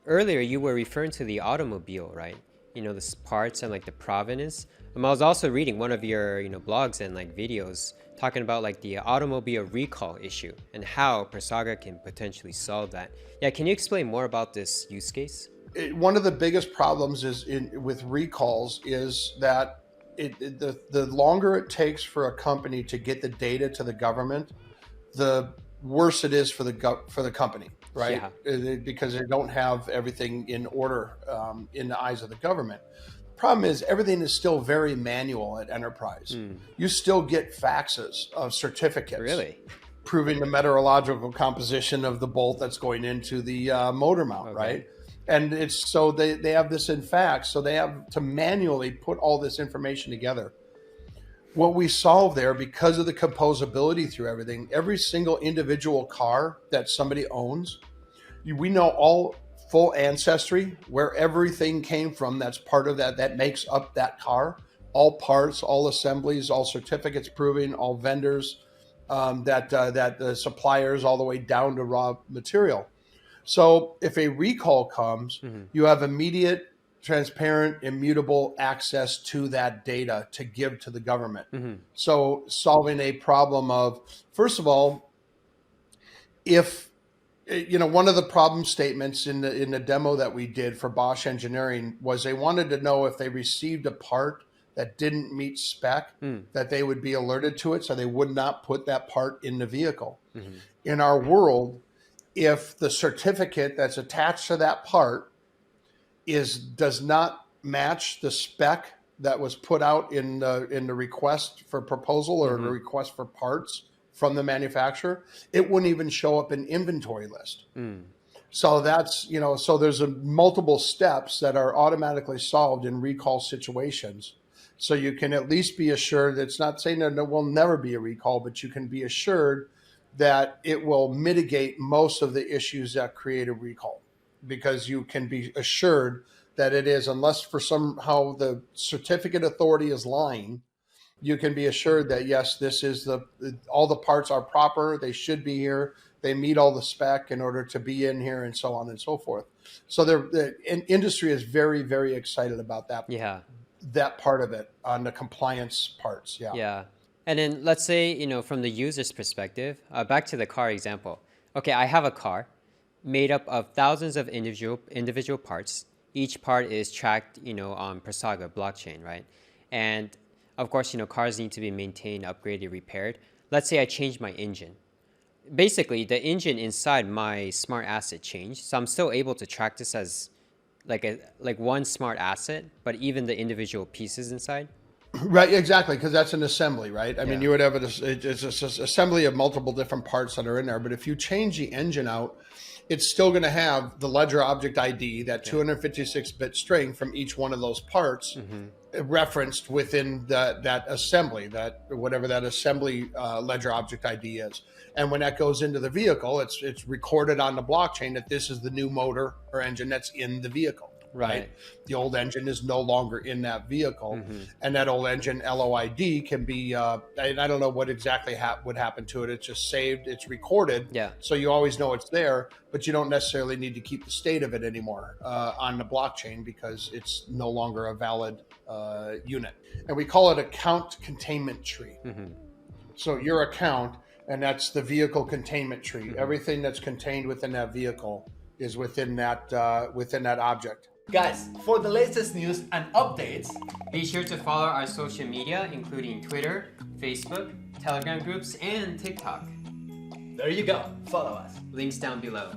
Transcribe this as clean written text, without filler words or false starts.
earlier you were referring to the automobile, right? The parts and like the provenance. I was also reading one of your, blogs and like videos talking about like the automobile recall issue and how PraSaga can potentially solve that. Yeah, can you explain more about this use case? One of the biggest problems with recalls is that the longer it takes for a company to get the data to the government, the worse it is for the company, right? Yeah. Because they don't have everything in order in the eyes of the government. Problem is, everything is still very manual at enterprise. You still get faxes of certificates. Really? Proving the meteorological composition of the bolt that's going into the motor mount, Okay. right? And it's so they have this in fax, so they have to manually put all this information together. What we solve there, because of the composability through everything, every single individual car that somebody owns, we know all full ancestry, where everything came from that's part of that makes up that car, all parts, all assemblies, all certificates proving, all vendors, that the suppliers all the way down to raw material. So if a recall comes, you have immediate, transparent, immutable access to that data to give to the government. So solving a problem of, first of all, if one of the problem statements in the demo that we did for Bosch Engineering was they wanted to know if they received a part that didn't meet spec, that they would be alerted to it, so they would not put that part in the vehicle. In our world, if the certificate that's attached to that part does not match the spec that was put out in the request for proposal or the request for parts from the manufacturer, it wouldn't even show up in inventory list. So that's, so there's multiple steps that are automatically solved in recall situations. So you can at least be assured, it's not saying that there will never be a recall, but you can be assured that it will mitigate most of the issues that create a recall, because you can be assured that it is, unless for somehow the certificate authority is lying, you can be assured that yes, this is all the parts are proper, they should be here, they meet all the spec in order to be in here, and so on and so forth. So the industry is very, very excited about that. Yeah. That part of it on the compliance parts. Yeah. Yeah. And then let's say, from the user's perspective, back to the car example. Okay, I have a car made up of thousands of individual parts. Each part is tracked, on PraSaga blockchain, right? And of course, cars need to be maintained, upgraded, repaired. Let's say I change my engine. Basically, the engine inside my smart asset changed, so I'm still able to track this as like one smart asset, but even the individual pieces inside. Right, exactly, because that's an assembly, right? I mean, you would have it's an assembly of multiple different parts that are in there. But if you change the engine out, it's still going to have the ledger object ID, that 256-bit string from each one of those parts, referenced within that assembly, that whatever that assembly ledger object ID is. And when that goes into the vehicle, it's recorded on the blockchain that this is the new motor or engine that's in the vehicle. Right. The old engine is no longer in that vehicle, and that old engine LOID can be, I don't know what exactly would happen to it. It's just saved, it's recorded. Yeah. So you always know it's there, but you don't necessarily need to keep the state of it anymore on the blockchain, because it's no longer a valid unit. And we call it account containment tree. So your account, and that's the vehicle containment tree. Everything that's contained within that vehicle is within that object. Guys, for the latest news and updates, Be sure to follow our social media, including Twitter, Facebook, Telegram groups, and TikTok. there you go, follow us. Links down below.